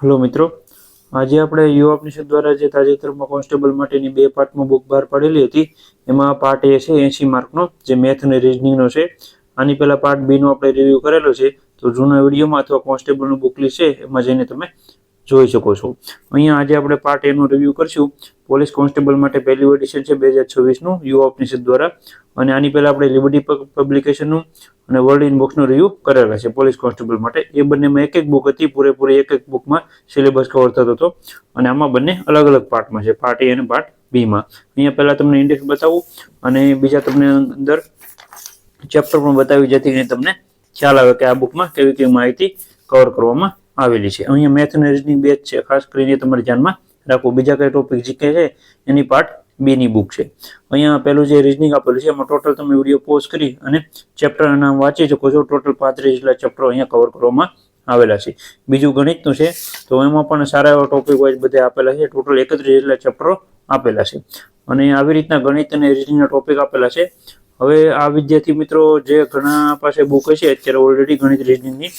Hello मित्रों, आज આપણે યુવા પરિષદ દ્વારા જે તાજેતરમાં કોન્સ્ટેબલ માટેની બે પાર્ટમાં બુક બહાર પાડેલી હતી એમાં પાર્ટ એ છે 80 માર્કનો જે મેથ અને રીઝનિંગનો છે। આની પહેલા પાર્ટ બી નો આપણે રિવ્યુ કરેલો છે, તો જૂના વિડીયોમાં અથવા કોન્સ્ટેબલનું બુક લિસ્ટ છે એમાં જઈને તમે જોઈ શકો છો। અહીંયા આજે આપણે પાર્ટ એ નો રિવ્યુ કરશું। પોલીસ કોન્સ્ટેબલ માટે પહેલું એડિશન છે 2026 નું યુવા પરિષદ દ્વારા, અને આની પહેલા આપણે લિબર્ટી પબ્લિકેશનનું અને વર્લ્ડ ઇનબોક્સનો રિવ્યુ કરેલા છે પોલીસ કોન્સ્ટેબલ માટે। એ બંનેમાં એક એક બુક હતી, પૂરેપૂરી એક એક બુકમાં સિલેબસ કવર થતો હતો, અને આમાં બંને અલગ અલગ પાર્ટમાં છે, પાર્ટ એ અને પાર્ટ બી માં। અહીંયા પહેલા તમને ઇન્ડેક્સ બતાવું અને બીજા તમને અંદર ચેપ્ટર પણ બતાવી, જેથી કરીને તમને ખ્યાલ આવે કે આ બુકમાં કેવી કેવી માહિતી કવર કરવામાં આવેલી છે। અહીંયા મેથ અને રીઝનિંગ બે જ છે, ખાસ કરીને તમારે ધ્યાનમાં રાખવું। બીજા કઈ ટોપિક જીકે છે એની પાર્ટ બી ની બુક છે। અહીંયા પેલું જે રીઝનિંગ આપેલું છે એમાં ટોટલ તમે વિડીયો પોઝ કરી અને ચેપ્ટરના નામ વાંચી શકો છો। ટોટલ 35 જેટલા ચેપ્ટરો અહીંયા કવર કરવામાં આવેલા છે। બીજું ગણિતનું છે, તો એમાં પણ સારા એવા ટોપિક વાઇઝ બધા આપેલા છે। ટોટલ 31 જેટલા ચેપ્ટરો આપેલા છે, અને આવી રીતના ગણિત અને રીઝનિંગના ટોપિક આપેલા છે। હવે આ વિદ્યાર્થી મિત્રો જે ઘણા પાસે બુક હશે અત્યારે ઓલરેડી ગણિત રીઝનિંગની,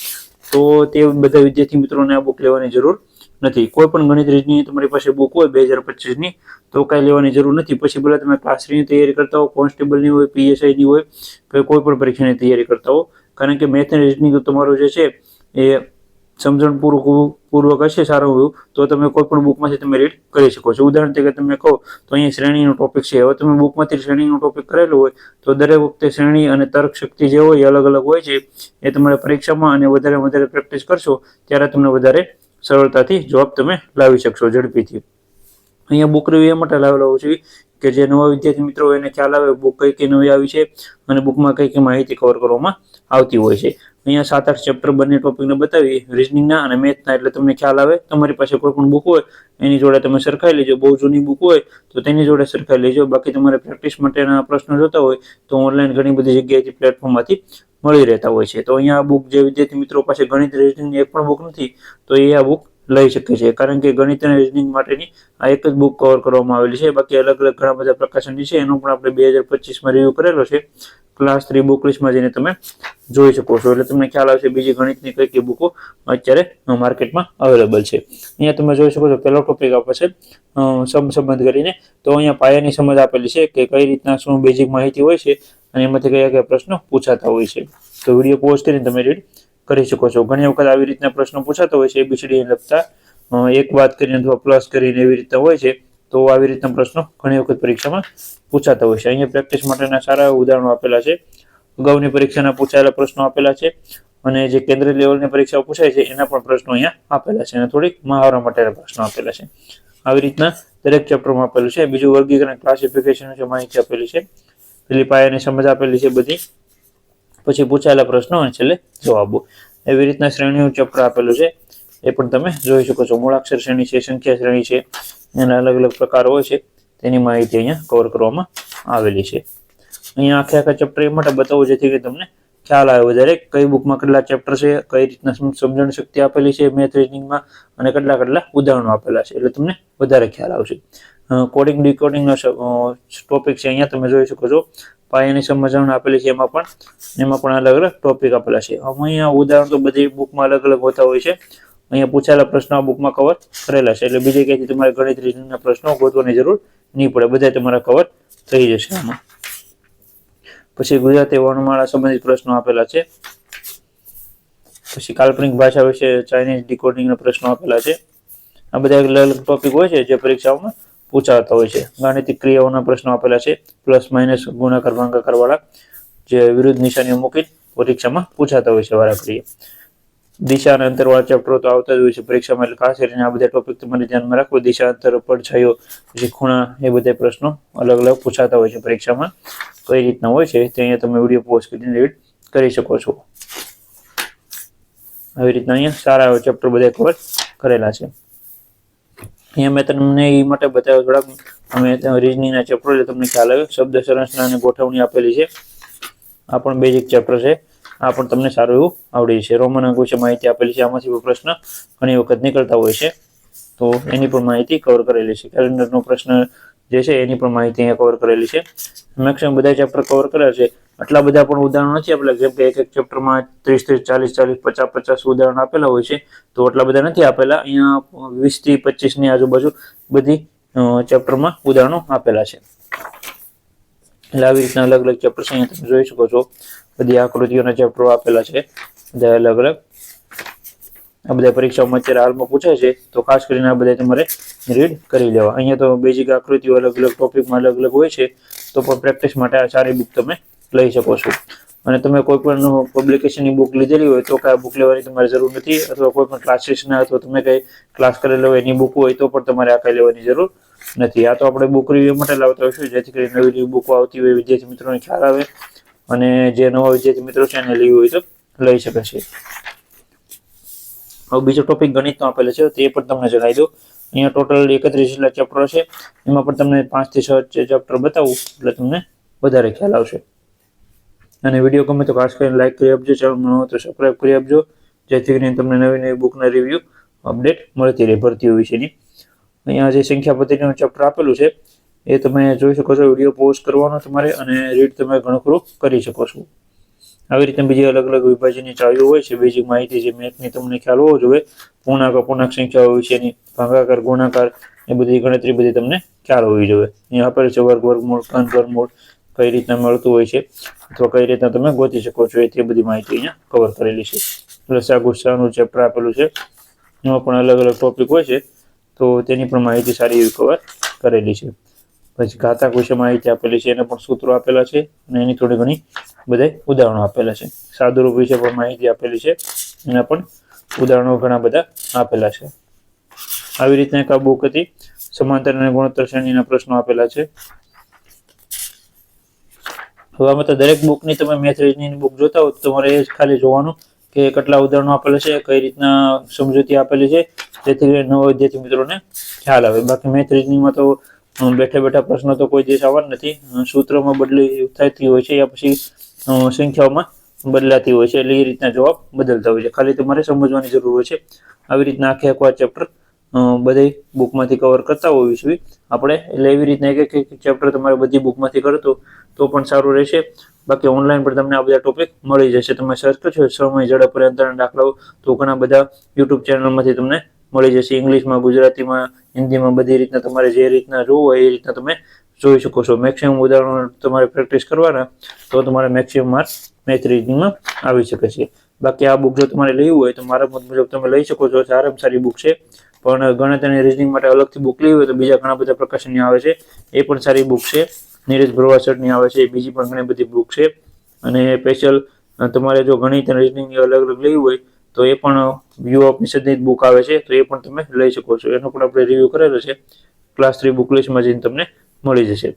તો તે બધા વિદ્યાર્થી મિત્રોને આ બુક લેવાની જરૂર નથી। કોઈ પણ ગણિત રીઝનિંગ તમારી પાસે બુક હોય 2025 ની, તો કાંઈ લેવાની જરૂર નથી। પછી ભલે તમે ક્લાસ 3 ની તૈયારી કરતા હો, કોન્સ્ટેબલની હોય, પીએસઆઈની હોય, કે કોઈ પણ પરીક્ષાની તૈયારી કરતા હો, કારણ કે મેથ અને રીઝનિંગ તમારું જે છે એ સમજણપૂર્વક હશે સારું એવું, તો તમે કોઈ પણ બુકમાંથી તમે રીડ કરી શકો છો। ઉદાહરણ તરીકે તમે કહો તો અહીંયા શ્રેણીનો ટોપિક છે। હવે તમે બુકમાંથી શ્રેણીનો ટોપિક કરેલો હોય તો દરેક વખતે શ્રેણી અને તર્ક શક્તિ જે હોય એ અલગ અલગ હોય છે। એ તમારે પરીક્ષામાં અને વધારે પ્રેક્ટિસ કરશો ત્યારે તમને વધારે સરળતાથી જવાબ તમે લાવી શકશો ઝડપીથી। અહીંયા બુક રિવ્યુ એ માટે લાવેલો હોય છે કે જે નવા વિદ્યાર્થી મિત્રો એને ખ્યાલ આવે બુક કઈ કઈ નવી આવી છે અને બુકમાં કઈ કઈ માહિતી કવર કરવામાં આવતી હોય છે। અહીંયા 7-8 ચેપ્ટર બંને ટોપિકને બતાવી, રીઝનિંગના અને મેથના, એટલે તમને ખ્યાલ આવે। તમારી પાસે કોઈ પણ બુક હોય એની જોડે તમે સરખાઈ લેજો। બહુ જૂની બુક હોય તો તેની જોડે સરખાઈ લેજો। બાકી તમારે પ્રેક્ટિસ માટેના પ્રશ્નો જોતા હોય તો ઓનલાઈન ઘણી બધી જગ્યાએથી પ્લેટફોર્મમાંથી મળી રહેતા હોય છે। તો અહીંયા બુક જે વિદ્યાર્થી મિત્રો પાસે ગણિત રીઝનિંગની એક પણ બુક નથી, તો એ આ બુક લઈ શકે છે, કારણ કે ગણિત અને રીઝનિંગ માટેની આ એક જ બુક કવર કરવામાં આવેલી છે। બાકી અલગ અલગ ઘણા બધા પ્રકાશનની છે, એનો પણ આપણે 2025માં રિવ્યુ કરેલો છે। ક્લાસ 3 બુક લિસ્ટમાં જઈને તમે જોઈ શકો છો, એટલે તમને ખ્યાલ આવશે બીજી ગણિતની કઈ કઈ બુકો અત્યારે માર્કેટમાં અવેલેબલ છે। અહીંયા તમે જોઈ શકો છો પહેલો ટોપિક આપે છે સંબંધ કરીને, તો અહીંયા પાયાની સમજ આપેલી છે કે કઈ રીતના શું બેઝિક માહિતી હોય છે અને એમાંથી કયા કયા પ્રશ્નો પૂછાતા હોય છે। તો વિડીયો પોઝ કરીને તમે રીડ કરી શકો છો। ઘણી વખત આવી રીતના પ્રશ્નો પૂછાતા હોય છે એબીસીડી લખતા, એક વાત કરીને અથવા પ્લસ કરીને એવી રીતના હોય છે। તો આવી રીતના પ્રશ્નો ઘણી વખત પરીક્ષામાં પૂછાતા હોય છે। અહીંયા પ્રેક્ટિસ માટેના સારા ઉદાહરણો આપેલા છે, અગાઉની પરીક્ષાના પૂછાયેલા પ્રશ્નો આપેલા છે, અને જે કેન્દ્રીય લેવલની પરીક્ષાઓ પૂછાય છે એના પણ પ્રશ્નો અહીંયા આપેલા છે, અને થોડીક મહાવરા માટેના પ્રશ્નો આપેલા છે। આવી રીતના દરેક ચેપ્ટરમાં આપેલું છે। બીજું વર્ગીકરણ ક્લાસિફિકેશન માહિતી આપેલી છે, પેલી પાયાની સમજ આપેલી છે બધી, પછી પૂછાયેલા પ્રશ્નો અને છેલ્લે જવાબો। એવી રીતના શ્રેણીનું ચેપ્ટર આપેલું છે, એ પણ તમે જોઈ શકો છો। મૂળાક્ષર શ્રેણી છે, સંખ્યા શ્રેણી છે, એના અલગ અલગ પ્રકાર હોય છે, તેની માહિતી અહીંયા કવર કરવામાં આવેલી છે। અહીંયા આખા ચેપ્ટર એ માટે બતાવું જેથી કે તમને ખ્યાલ આવે વધારે કઈ બુકમાં કેટલા ચેપ્ટર છે, કઈ રીતના સમજણ શક્તિ આપેલી છે મેથ રીઝનિંગમાં, અને કેટલા ઉદાહરણો આપેલા છે, એટલે તમને વધારે ખ્યાલ આવશે। કોડિંગ ડીકોડિંગનો ટોપિક છે, અહીંયા તમે જોઈ શકો છો પાયાની સમજણ આપેલી છે, એમાં પણ અલગ અલગ ટોપિક આપેલા છે। અહીંયા ઉદાહરણ તો બધી બુકમાં અલગ અલગ હોતા હોય છે। અહીંયા પૂછાયેલા પ્રશ્નો આ બુકમાં કવર કરેલા છે, એટલે બીજે ક્યાંથી તમારે ગણિત રીઝનિંગના પ્રશ્નો ગોતવાની જરૂર નહીં પડે, બધા તમારા કવર થઈ જશે આમાં। પછી ગુજરાતી વર્ણમાળા સંબંધિત પ્રશ્નો આપેલા છે, પછી કાલ્પનિક ભાષા વિશે ચાઇનીઝ ડીકોડિંગના પ્રશ્નો આપેલા છે। આ બધા અલગ અલગ ટોપિક હોય છે જે પરીક્ષાઓમાં પૂછાતા હોય છે। ગાણિતિક ક્રિયાઓના પ્રશ્નો આપેલા છે, પ્લસ માઇનસ ગુણાકાર ભાગાકાર વાળા, જે વિરુદ્ધ નિશાનીઓ મૂકી પરીક્ષામાં પૂછાતા હોય છે વારાઘડીએ। દિશા અને અંતરવાળા ચેપ્ટરો તો આવતા જ હોય છે પરીક્ષામાં, એટલે ખાસ કરીને આ બધા ટોપિક તમારે ધ્યાનમાં રાખવો। દિશા, અંતર, પડછાયો, પછી ખૂણા, એ બધા પ્રશ્નો અલગ અલગ પૂછાતા હોય છે પરીક્ષામાં। કઈ રીતના હોય છે તે અહીંયા તમે વિડીયો પોઝ કરીને રીડ કરી શકો છો। આવી રીતના અહીંયા સારા એવા ચેપ્ટર બધા કવર કરેલા છે। અહીંયા મેં તમને એ માટે બતાવ્યો થોડાક, અમે રીઝનિંગના ચેપ્ટર એટલે તમને ખ્યાલ આવે। શબ્દ સંરચના અને ગોઠવણી આપેલી છે, આ પણ બેઝિક ચેપ્ટર છે, આ પણ તમને સારું એવું આવડી છે। રોમન અંક વિશે માહિતી આપેલી છે, આમાંથી પણ પ્રશ્ન ઘણી વખત નીકળતા હોય છે, તો એની પણ માહિતી કવર કરેલી છે। કેલેન્ડરનો પ્રશ્ન જે છે એની પણ માહિતી અહીંયા કવર કરેલી છે. મેક્સિમમ બધા ચેપ્ટર કવર કરેલા છે. આટલા બધા પણ ઉદાહરણો નથી આપેલા, જેમ કે એક ચેપ્ટરમાં 30 40 50 ઉદાહરણ આપેલા હોય છે, તો આટલા બધા નથી આપેલા. અહીંયા 20 થી 25 ની આજુબાજુ બધી ચેપ્ટરમાં ઉદાહરણો આપેલા છે. એટલે આવી રીતના અલગ અલગ ચેપ્ટર છે. અહીંયા તમે જોઈ શકો છો બધી આકૃતિઓના ચેપ્ટરો આપેલા છે, બધા અલગ અલગ. આ બધા પરીક્ષાઓમાં અત્યારે હાલમાં પૂછાય છે, તો ખાસ કરીને આ બધા તમારે રીડ કરી લેવા. અહીંયા તો બેઝિક આકૃતિઓ અલગ અલગ ટોપિકમાં અલગ અલગ હોય છે, તો પણ પ્રેક્ટિસ માટે આ સારી બુક તમે લઈ શકો છો. અને તમે કોઈ પણ પબ્લિકેશનની બુક લીધેલી હોય તો કઈ બુક લેવાની તમારે જરૂર નથી, અથવા કોઈ પણ ક્લાસીસના અથવા તમે કઈ ક્લાસ કરેલો હોય એની બુક હોય તો પણ તમારે આ કઈ લેવાની જરૂર નથી. આ તો આપણે બુક રિવ્યુ માટે લાવતા હોઈશું, જેથી કરીને નવી નવી બુકો આવતી હોય વિદ્યાર્થી મિત્રોને ખ્યાલ આવે, અને જે નવા વિદ્યાર્થી મિત્રો છે એને લેવી હોય તો લઈ શકે છે. હવે બીજો ટોપિક ગણિતનો આપેલો છે, તે પણ તમને જણાવી દઉં. અહીંયા ટોટલ 31 જેટલા ચેપ્ટરો છે, એમાં પણ તમને 5 થી 6 ચેપ્ટર બતાવું એટલે તમને વધારે ખ્યાલ આવશે. અને વિડીયો ગમે તો ખાસ કરીને લાઈક કરી આપજો, ચેનલ ન હોય તો સબસ્ક્રાઇબ કરી આપજો, જેથી કરીને તમને નવી નવી બુકના રિવ્યુ અપડેટ મળતી રહે ભરતીઓ વિશેની. અહીંયા જે સંખ્યા પદ્ધતિનું ચેપ્ટર આપેલું છે એ તમે જોઈ શકો છો. વિડીયો પોઝ કરવાનો તમારે, અને રીડ તમે ઘણું ખરું કરી શકો છો. આવી રીતે બીજી અલગ અલગ વિભાજનની ચાવીઓ હોય છે, બેઝિક માહિતી જે મેથની તમને ખ્યાલ હોવો જોઈએ. પૂર્ણાંક સંખ્યાઓ વિશેની, ભાગાકાર, ગુણાકાર, એ બધી ગણતરી બધી તમને ખ્યાલ હોવી જોઈએ. અહીંયા આપેલ છે વર્ગ, વર્ગમૂળ, ઘન, વર્ગમૂળ કઈ રીતના મળતું હોય છે, અથવા કઈ રીતના તમે ગોતી શકો છો, તે બધી માહિતી અહીંયા કવર કરેલી છે. લસા ગુસ્સાનું ચેપ્ટર આપેલું છે, એમાં પણ અલગ અલગ ટોપિક હોય છે, તો તેની પણ માહિતી સારી એવી કવર કરેલી છે. પછી ઘાતાંક વિશે માહિતી આપેલી છે, એના પણ સૂત્રો આપેલા છે, અને એની થોડી ઘણી બધા ઉદાહરણો આપેલા છે. સાદુરૂપ વિશે પણ માહિતી આપેલી છે, એના પણ ઉદાહરણો ઘણા બધા આપેલા છે. આવી રીતના એક આ બુક હતી. સમાંતર અને ગુણોત્તર શ્રેણીના પ્રશ્નો આપેલા છે. હવે આમાં તો દરેક બુકની તમે મેથ રીઝનિંગની બુક જોતા હો તો તમારે એ ખાલી જોવાનું કે કેટલા ઉદાહરણો આપેલા છે, કઈ રીતના સમજૂતી આપેલી છે, જેથી કરીને નવા વિદ્યાર્થી મિત્રોને ખ્યાલ આવે. બાકી મેથ રીઝનિંગમાં તો બેઠા બેઠા પ્રશ્નો તો કોઈ દિવસ આવવાના નથી. સૂત્રોમાં બદલી થતી હોય છે, યા પછી સંખ્યાઓમાં બદલાતી હોય છે, એટલે એ રીતના જવાબ બદલતા હોય છે. ખાલી તમારે સમજવાની જરૂર હોય છે. આવી રીતના આખે આખું આ ચેપ્ટર બધી બુકમાંથી કવર કરતા હોઈએ છીએ આપણે, એટલે એવી રીતના એક એક ચેપ્ટર તમારે બધી બુકમાંથી કરતો તો પણ સારું રહેશે. બાકી ઓનલાઈન પર તમને આ બધા ટોપિક મળી જશે. તમે સર્ચ કરશો સમય, ઝડપ, અંતરના દાખલાઓ, તો ઘણા બધા યુટ્યુબ ચેનલમાંથી તમને મળી જશે. ઇંગ્લિશમાં, ગુજરાતીમાં, હિન્દીમાં, બધી રીતના તમારે જે રીતના જોવું હોય એ રીતના તમે જોઈ શકો છો. મેક્સિમમ ઉદાહરણો તમારે પ્રેક્ટિસ કરવાના, તો તમારે મેક્સિમમ માર્ક્સ મેથ રીડિંગમાં આવી શકે છે. બાકી આ બુક જો તમારે લેવું હોય તો મારા મત મુજબ તમે લઈ શકો છો. સારામાં સારી બુક છે. પણ ગણિત અને રીઝનિંગ માટે અલગથી બુક લેવી હોય તો બીજા ઘણા બધા પ્રકાશનની આવે છે, એ પણ સારી બુક છે. નીરજ ભરવાસરની આવે છે, બીજી પણ ઘણી બધી બુક છે. અને સ્પેશિયલ તમારે જો ગણિત અને રીઝનિંગની અલગ અલગ લેવી હોય તો એ પણ વ્યૂ ઓફ નિષેધની બુક આવે છે, તો એ પણ તમે લઈ શકો છો. એનો પણ આપણે રિવ્યુ કરેલો છે, ક્લાસ 3 બુક લિસ્ટમાં જઈને તમને મળી જશે.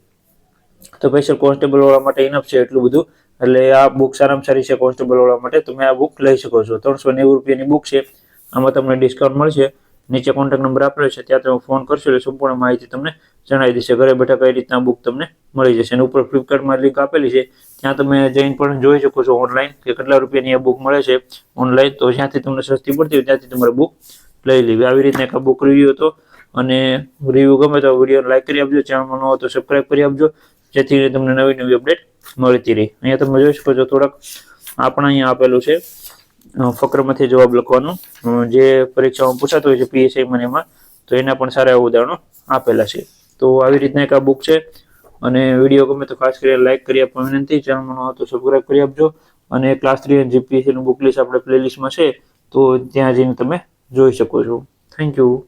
તો સ્પેશિયલ કોન્સ્ટેબલ વાળા માટે ઇનફ છે એટલું બધું, એટલે આ બુક સારામાં સારી છે કોન્સ્ટેબલ વાળા માટે. તમે આ બુક લઈ શકો છો. 390 રૂપિયાની બુક છે. આમાં તમને ડિસ્કાઉન્ટ મળશે. નીચે કોન્ટેક્ટ નંબર આપેલો છે, ત્યાં તમે ફોન કરશો એટલે સંપૂર્ણ માહિતી તમને જણાવી દેશે. ઘરે બેઠા કઈ રીતના બુક તમને મળી જશે. અને ઉપર ફ્લિપકાર્ટમાં લિંક આપેલી છે, ત્યાં તમે જઈને પણ જોઈ શકો છો ઓનલાઈન કે કેટલા રૂપિયાની આ બુક મળે છે ઓનલાઈન. તો જ્યાંથી તમને સસ્તી પડતી હોય ત્યાંથી તમારે બુક લઈ લેવી. આવી રીતના એક બુક રિવ્યુ હતો. અને રિવ્યુ ગમે તો વિડીયો લાઈક કરી આપજો, ચેનલમાં ન હોય તો સબસ્ક્રાઈબ કરી આપજો, જેથી કરીને તમને નવી નવી અપડેટ મળતી રહી. અહીંયા તમે જોઈ શકો છો થોડાક આપણા અહીંયા આપેલું છે ફકરમાંથી જવાબ લખવાનું, જે પરીક્ષામાં પૂછાતો હોય છે PSI એમાં, તો એના પણ સારા ઉદાહરણો આપેલા છે. તો આવી રીતના એક આ બુક છે. અને વિડીયો ગમે તો ખાસ કરીને લાઈક કરી આપવા વિનંતી, ચેનલમાં ન હોય તો સબસ્ક્રાઈબ કરી આપજો. અને ક્લાસ 3 અને GPSC નું બુક લિસ્ટ આપણે પ્લેલિસ્ટમાં છે, તો ત્યાં જઈને તમે જોઈ શકો છો. Thank you.